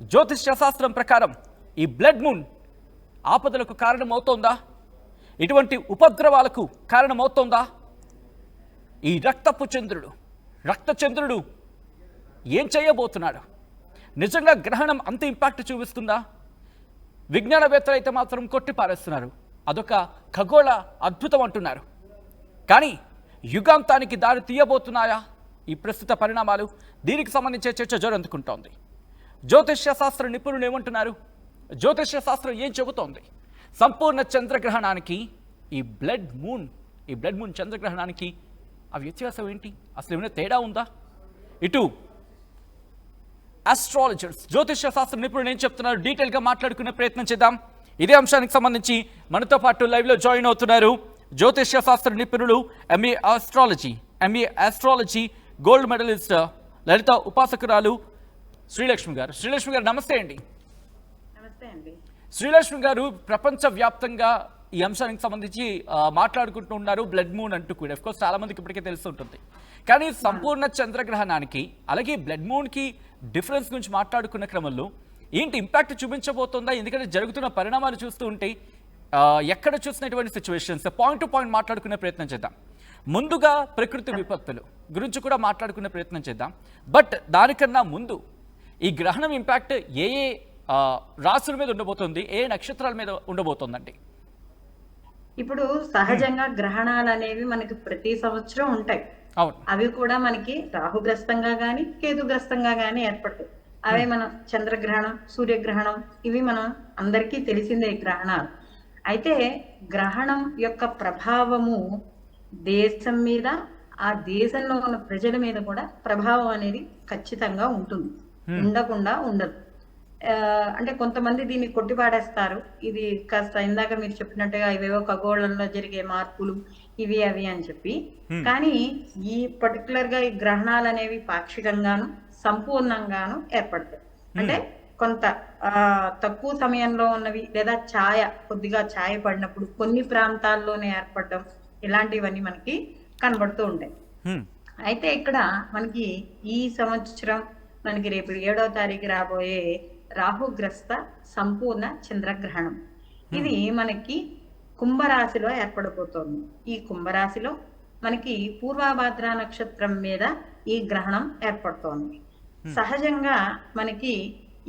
జ్యోతిష్య శాస్త్రం ప్రకారం ఈ బ్లడ్ మూన్ ఆపదలకు కారణమవుతోందా? ఇటువంటి ఉపద్రవాలకు కారణమవుతోందా? ఈ రక్తచంద్రుడు ఏం చేయబోతున్నాడు? నిజంగా గ్రహణం అంత ఇంపాక్ట్ చూపిస్తుందా? విజ్ఞానవేత్తలు అయితే మాత్రం కొట్టిపారేస్తున్నారు, అదొక ఖగోళ అద్భుతం అంటున్నారు. కానీ యుగాంతానికి దారి తీయబోతున్నాయా ఈ ప్రస్తుత పరిణామాలు? దీనికి సంబంధించే చర్చ జోరందుకుంటోంది. జ్యోతిష్య శాస్త్ర నిపుణులు ఏమంటున్నారు? జ్యోతిష్య శాస్త్రం ఏం చెబుతోంది? సంపూర్ణ చంద్రగ్రహణానికి ఈ బ్లడ్ మూన్ చంద్రగ్రహణానికి ఆ వ్యత్యాసం ఏంటి? అసలు ఏమైనా తేడా ఉందా? ఇటు ఆస్ట్రాలజర్స్, జ్యోతిష్య శాస్త్ర నిపుణులు ఏం చెప్తున్నారు డీటెయిల్గా మాట్లాడుకునే ప్రయత్నం చేద్దాం. ఇదే అంశానికి సంబంధించి మనతో పాటు లైవ్లో జాయిన్ అవుతున్నారు జ్యోతిష్య శాస్త్ర నిపుణులు, ఎంఏ ఆస్ట్రాలజీ గోల్డ్ మెడలిస్ట్, లలిత ఉపాసకురాలు శ్రీలక్ష్మి గారు. శ్రీలక్ష్మి గారు నమస్తే అండి. నమస్తే అండి. శ్రీలక్ష్మి గారు, ప్రపంచవ్యాప్తంగా ఈ అంశానికి సంబంధించి మాట్లాడుకుంటూ ఉన్నారు, బ్లడ్ మూన్ అంటూ కూడా. అఫ్కోర్స్ చాలా మందికి ఇప్పటికే తెలిసి ఉంటుంది. కానీ సంపూర్ణ చంద్రగ్రహణానికి అలాగే బ్లడ్ మూన్కి డిఫరెన్స్ గురించి మాట్లాడుకున్న క్రమంలో ఏంటి ఇంపాక్ట్ చూపించబోతుందా? ఎందుకంటే జరుగుతున్న పరిణామాలు చూస్తూ ఉంటే ఎక్కడ చూసినటువంటి సిచ్యువేషన్స్ పాయింట్ టు పాయింట్ మాట్లాడుకునే ప్రయత్నం చేద్దాం. ముందుగా ప్రకృతి విపత్తులు గురించి కూడా మాట్లాడుకునే ప్రయత్నం చేద్దాం. బట్ దానికన్నా ముందు ఈ గ్రహణం ఇంపాక్ట్ ఏ రాశుల మీద ఉండబోతుంది, ఏ నక్షత్రాల మీద ఉండబోతుందండి? ఇప్పుడు సహజంగా గ్రహణాలు అనేవి మనకి ప్రతి సంవత్సరం ఉంటాయి. అవును. అవి కూడా మనకి రాహుగ్రస్తంగా గాని కేతుగ్రస్తంగా గాని ఏర్పడతాయి. అవే మనం చంద్రగ్రహణం, సూర్యగ్రహణం, ఇవి మనం అందరికీ తెలిసిందే గ్రహణాలు. అయితే గ్రహణం యొక్క ప్రభావము దేశం మీద, ఆ దేశంలో ఉన్న ప్రజల మీద కూడా ప్రభావం అనేది ఖచ్చితంగా ఉంటుంది, ఉండకుండా ఉండదు. అంటే కొంతమంది దీన్ని కొట్టిపాడేస్తారు, ఇది కాస్త ఇందాక మీరు చెప్పినట్టుగా ఇవేవో ఖగోళంలో జరిగే మార్పులు ఇవి అవి అని చెప్పి. కానీ ఈ పర్టికులర్ గా ఈ గ్రహణాలు అనేవి పాక్షికంగాను సంపూర్ణంగాను ఏర్పడతాయి. అంటే కొంత తక్కువ సమయంలో ఉన్నవి, లేదా కొద్దిగా ఛాయ పడినప్పుడు కొన్ని ప్రాంతాల్లోనే ఏర్పడడం, ఇలాంటివన్నీ మనకి కనబడుతూ ఉంటాయి. అయితే ఇక్కడ మనకి ఈ సంవత్సరం మనకి రేపు 7వ తారీఖు రాబోయే రాహుగ్రస్త సంపూర్ణ చంద్రగ్రహణం, ఇది మనకి కుంభరాశిలో ఏర్పడబోతోంది. ఈ కుంభరాశిలో మనకి పూర్వభాద్ర నక్షత్రం మీద ఈ గ్రహణం ఏర్పడుతోంది. సహజంగా మనకి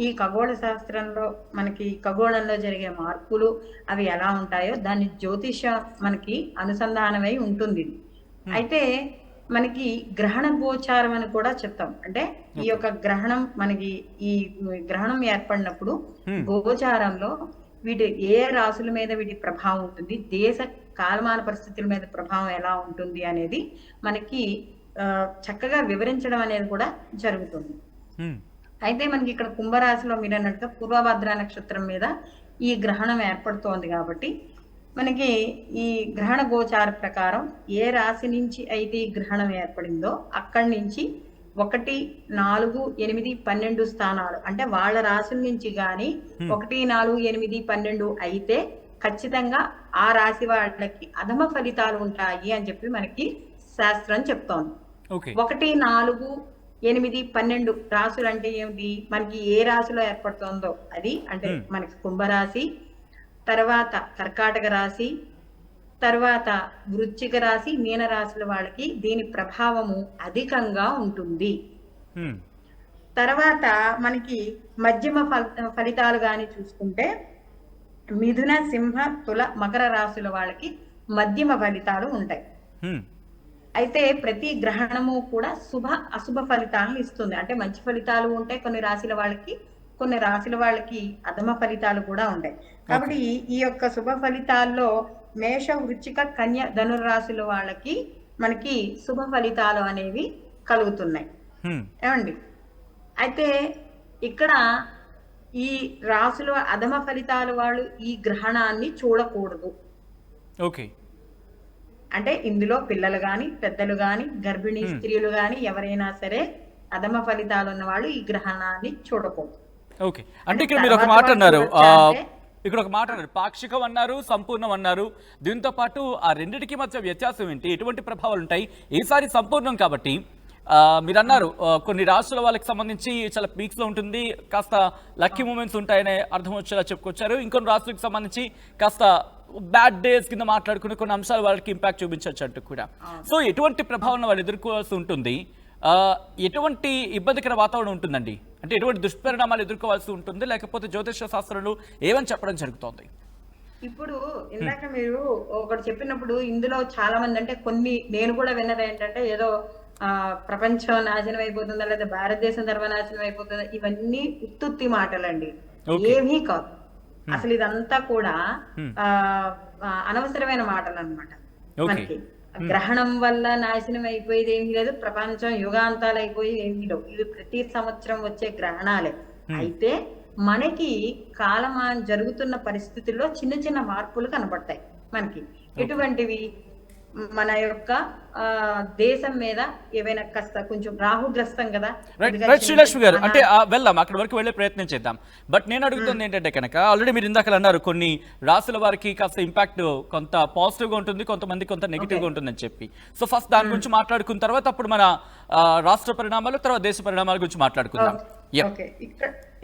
ఈ ఖగోళ శాస్త్రంలో మనకి ఖగోళంలో జరిగే మార్పులు అవి ఎలా ఉంటాయో దాని జ్యోతిషం మనకి అనుసంధానమై ఉంటుంది. అయితే మనకి గ్రహణ గోచారం అని కూడా చెప్తాం. అంటే ఈ యొక్క గ్రహణం మనకి ఈ గ్రహణం ఏర్పడినప్పుడు గోచారంలో వీటి ఏ రాశుల మీద వీటి ప్రభావం ఉంటుంది, దేశ కాలమాన పరిస్థితుల మీద ప్రభావం ఎలా ఉంటుంది అనేది మనకి చక్కగా వివరించడం అనేది కూడా జరుగుతుంది. అయితే మనకి ఇక్కడ కుంభరాశిలో మీరు అన్నట్టుగా పూర్వభద్ర నక్షత్రం మీద ఈ గ్రహణం ఏర్పడుతోంది కాబట్టి మనకి ఈ గ్రహణ గోచార ప్రకారం ఏ రాశి నుంచి అయితే ఈ గ్రహణం ఏర్పడిందో అక్కడి నుంచి 1, 4, 8, 12 స్థానాలు, అంటే వాళ్ళ రాశుల నుంచి గాని 1, 4, 8, 12 అయితే ఖచ్చితంగా ఆ రాశి వాళ్ళకి అధమ ఫలితాలు ఉంటాయి అని చెప్పి మనకి శాస్త్రం చెప్తోంది. 1, 4, 8, 12 రాశులు అంటే ఏమిటి? మనకి ఏ రాశిలో ఏర్పడుతుందో అది, అంటే మనకి కుంభరాశి, తర్వాత కర్కాటక రాశి, తర్వాత వృశ్చిక రాశి, మీన రాశుల వాళ్ళకి దీని ప్రభావము అధికంగా ఉంటుంది. తర్వాత మనకి మధ్యమ ఫలితాలు గాని చూసుకుంటే మిథున, సింహ, తుల, మకర రాశుల వాళ్ళకి మధ్యమ ఫలితాలు ఉంటాయి. అయితే ప్రతి గ్రహణము కూడా శుభ అశుభ ఫలితాలను ఇస్తుంది. అంటే మంచి ఫలితాలు ఉంటాయి కొన్ని రాశుల వాళ్ళకి, కొన్ని రాశుల వాళ్ళకి అధమ ఫలితాలు కూడా ఉంటాయి. కాబట్టి ఈ యొక్క శుభ ఫలితాల్లో మేష, వృశ్చిక, కన్య, ధనుర్రాశుల వాళ్ళకి మనకి శుభ ఫలితాలు అనేవి కలుగుతున్నాయి. ఏమండి? అయితే ఇక్కడ ఈ రాశుల అధమ ఫలితాలు వాళ్ళు ఈ గ్రహణాన్ని చూడకూడదు. అంటే ఇందులో పిల్లలు గాని, పెద్దలు గాని, గర్భిణీ స్త్రీలు గాని ఎవరైనా సరే అధమ ఫలితాలు ఉన్న వాళ్ళు ఈ గ్రహణాన్ని చూడకూడదు. అంటే ఇక్కడ మీరు ఒక మాట అన్నారు, పాక్షికం అన్నారు, సంపూర్ణం అన్నారు. దీంతో పాటు ఆ రెండిటికి మధ్య వ్యత్యాసం ఏంటి? ఎటువంటి ప్రభావాలు ఉంటాయి? ఈసారి సంపూర్ణం కాబట్టి మీరు అన్నారు కొన్ని రాష్ట్రాల వాళ్ళకి సంబంధించి చాలా పీక్స్ లో ఉంటుంది, కాస్త లక్కీ మూమెంట్స్ ఉంటాయనే అర్థం వచ్చేలా చెప్పుకొచ్చారు. ఇంకొన్ని రాష్ట్రాలకు సంబంధించి కాస్త బ్యాడ్ డేస్ కింద మాట్లాడుకునే కొన్ని అంశాలు వాళ్ళకి ఇంపాక్ట్ చూపించవచ్చు అంటూ కూడా. సో ఎటువంటి ప్రభావం వాళ్ళు ఎదుర్కోవాల్సి ఉంటుంది, ఎటువంటి ఇబ్బందికర వాతావరణం ఉంటుందండి, అంటే ఎటువంటి దుష్పరిణామాలు ఎదుర్కోవాల్సి ఉంటుంది, లేకపోతే జ్యోతిష శాస్త్రాలు ఏమని చెప్పడం జరుగుతోంది? ఇప్పుడు ఇందాక మీరు ఒకటి చెప్పినప్పుడు ఇందులో చాలా మంది, అంటే కొన్ని నేను కూడా విన్నది ఏంటంటే ఏదో ప్రపంచం నాశనం అయిపోతుందా లేదా భారతదేశం సర్వనాశనం అయిపోతుందా, ఇవన్నీ ఉత్తుత్తి మాటలండి, ఏమీ కాదు. అసలు ఇదంతా కూడా అనవసరమైన మాటలు అన్నమాట. మనకి గ్రహణం వల్ల నాశనం అయిపోయేది ఏమీ లేదు, ప్రపంచం యుగాంతాలు అయిపోయేది ఏమీ లేవు. ఇవి ప్రతి సంవత్సరం వచ్చే గ్రహణాలే. అయితే మనకి కాలమా జరుగుతున్న పరిస్థితుల్లో చిన్న చిన్న మార్పులు కనబడతాయి మనకి. ఎటువంటివి? మన యొక్క దేశం మీద ఏవైనా కాస్త కొంచెం రాహుగ్రస్తం కదా. శ్రీలక్ష్మి గారు, అంటే వెళ్దాం, అక్కడ వరకు వెళ్ళే ప్రయత్నం చేద్దాం. బట్ నేను అడుగుతుంది ఏంటంటే కనుక, ఆల్రెడీ మీరు ఇందాక అన్నారు కొన్ని రాష్ట్రాల వారికి కాస్త ఇంపాక్ట్ కొంత పాజిటివ్ గా ఉంటుంది, కొంతమంది కొంత నెగిటివ్ గా ఉంటుందని చెప్పి. సో ఫస్ట్ దాని గురించి మాట్లాడుకున్న తర్వాత అప్పుడు మన రాష్ట్ర పరిణామాలు, తర్వాత దేశ పరిణామాల గురించి మాట్లాడుకుందాం.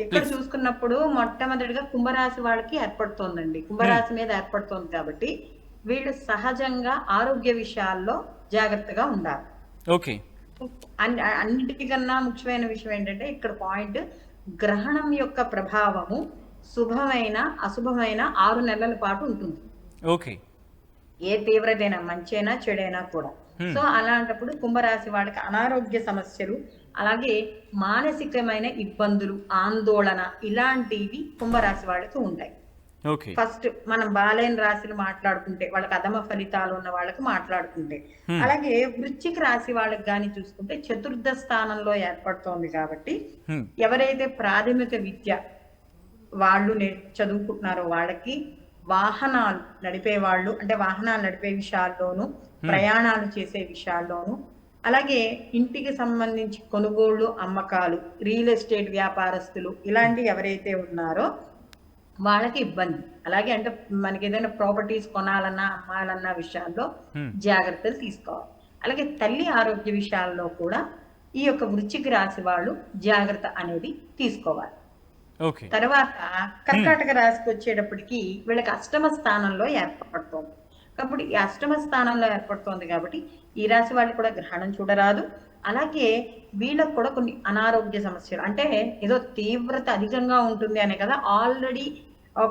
ఇక్కడ చూసుకున్నప్పుడు మొట్టమొదటిగా కుంభరాశి వాళ్ళకి ఏర్పడుతోందండి. కుంభరాశి మీద ఏర్పడుతోంది కాబట్టి వీళ్ళు సహజంగా ఆరోగ్య విషయాల్లో జాగ్రత్తగా ఉండాలి. ఓకే. అన్నిటికన్నా ముఖ్యమైన విషయం ఏంటంటే ఇక్కడ పాయింట్, గ్రహణం యొక్క ప్రభావము శుభమైన అశుభమైన 6 నెలల పాటు ఉంటుంది. ఓకే. ఏ తీవ్రతైనా, మంచైనా చెడైనా కూడా. సో అలాంటప్పుడు కుంభరాశి వాళ్ళకి అనారోగ్య సమస్యలు, అలాగే మానసికమైన ఇబ్బందులు, ఆందోళన, ఇలాంటివి కుంభరాశి వాళ్ళకి ఉంటాయి. ఫస్ట్ మనం బాలైన రాశులు మాట్లాడుకుంటే, వాళ్ళకి అధమ ఫలితాలు ఉన్న వాళ్ళకి మాట్లాడుకుంటే, అలాగే వృశ్చిక రాశి వాళ్ళకి గాని చూసుకుంటే చతుర్థ స్థానంలో ఏర్పడుతోంది కాబట్టి ఎవరైతే ప్రాథమిక విద్య వాళ్ళు చదువుకుంటున్నారో వాళ్ళకి, వాహనాలు నడిపే వాళ్ళు, అంటే వాహనాలు నడిపే విషయాల్లోనూ, ప్రయాణాలు చేసే విషయాల్లోనూ, అలాగే ఇంటికి సంబంధించి కొనుగోళ్లు, అమ్మకాలు, రియల్ ఎస్టేట్ వ్యాపారస్తులు, ఇలాంటి ఎవరైతే ఉన్నారో వాళ్ళకి ఇబ్బంది. అలాగే అంటే మనకి ఏదైనా ప్రాపర్టీస్ కొనాలన్నా, అమ్మాలన్నా విషయాల్లో జాగ్రత్తలు తీసుకోవాలి. అలాగే తల్లి ఆరోగ్య విషయాల్లో కూడా ఈ యొక్క వృశ్చిక రాశి వాళ్ళు జాగ్రత్త అనేది తీసుకోవాలి. తర్వాత కర్కాటక రాశికి వచ్చేటప్పటికి వీళ్ళకి అష్టమ స్థానంలో ఏర్పడుతోంది. కాబట్టి ఈ అష్టమ స్థానంలో ఏర్పడుతోంది కాబట్టి ఈ రాశి వాళ్ళు కూడా గ్రహణం చూడరాదు. అలాగే వీళ్ళకు కూడా కొన్ని అనారోగ్య సమస్యలు, అంటే ఏదో తీవ్రత అధికంగా ఉంటుంది అనే కదా, ఆల్రెడీ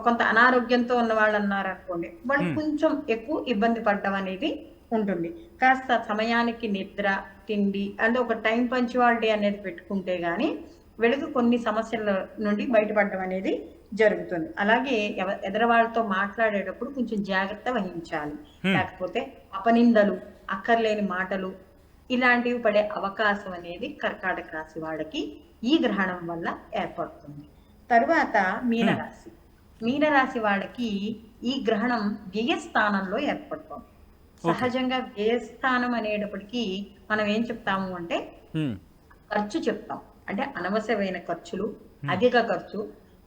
కొంత అనారోగ్యంతో ఉన్న వాళ్ళు అన్నారు అనుకోండి, వాళ్ళు కొంచెం ఎక్కువ ఇబ్బంది పడడం అనేది ఉంటుంది. కాస్త సమయానికి నిద్ర, తిండి, అంటే ఒక టైం పంచువాలిటీ అనేది పెట్టుకుంటే గానీ వీళ్ళకి కొన్ని సమస్యల నుండి బయటపడడం అనేది జరుగుతుంది. అలాగే ఎదరవాళ్ళతో మాట్లాడేటప్పుడు కొంచెం జాగ్రత్త వహించాలి, లేకపోతే అపనిందలు, అక్కర్లేని మాటలు, ఇలాంటివి పడే అవకాశం అనేది కర్కాటక రాశి వాళ్ళకి ఈ గ్రహణం వల్ల ఏర్పడుతుంది. తరువాత మీనరాశి. మీనరాశి వాళ్ళకి ఈ గ్రహణం వ్యయస్థానంలో ఏర్పడుతుంది. సహజంగా వ్యయస్థానం అనేటప్పటికీ మనం ఏం చెప్తాము అంటే ఖర్చు చెప్తాం, అంటే అనవసరమైన ఖర్చులు, అధిక ఖర్చు,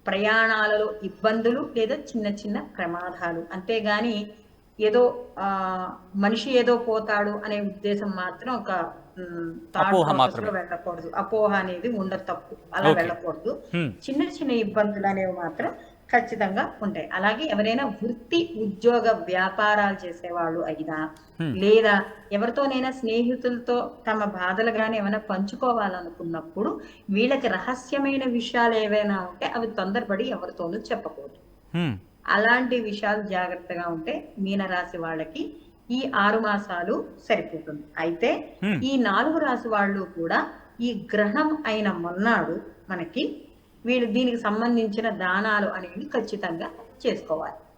ప్రయాణాలలో ఇబ్బందులు లేదా చిన్న చిన్న ప్రమాదాలు. అంతేగాని ఏదో మనిషి ఏదో పోతాడు అనే ఉద్దేశం మాత్రం ఒక వెళ్ళకూడదు. అపోహ అనేది ఉండదు, తప్పు, అలా వెళ్ళకూడదు. చిన్న చిన్న ఇబ్బందులు అనేవి మాత్రం ఖచ్చితంగా ఉంటాయి. అలాగే ఎవరైనా వృత్తి, ఉద్యోగ, వ్యాపారాలు చేసేవాళ్ళు అయినా, లేదా ఎవరితోనైనా స్నేహితులతో తమ బాధలు కానీ ఏమైనా పంచుకోవాలనుకున్నప్పుడు వీళ్ళకి రహస్యమైన విషయాలు ఏవైనా ఉంటే అవి తొందరపడి ఎవరితోనూ చెప్పకూడదు. అలాంటి విషయాలు జాగ్రత్తగా ఉంటే మీనరాశి వాళ్ళకి ఈ 6 మాసాలు సరిపోతుంది. అయితే ఈ 4 రాశి వాళ్ళు కూడా ఈ గ్రహణం అయిన మొన్నాడు మనకి వీళ్ళు దీనికి సంబంధించిన దానాలు అనేవి ఖచ్చితంగా చేసుకోవాలి.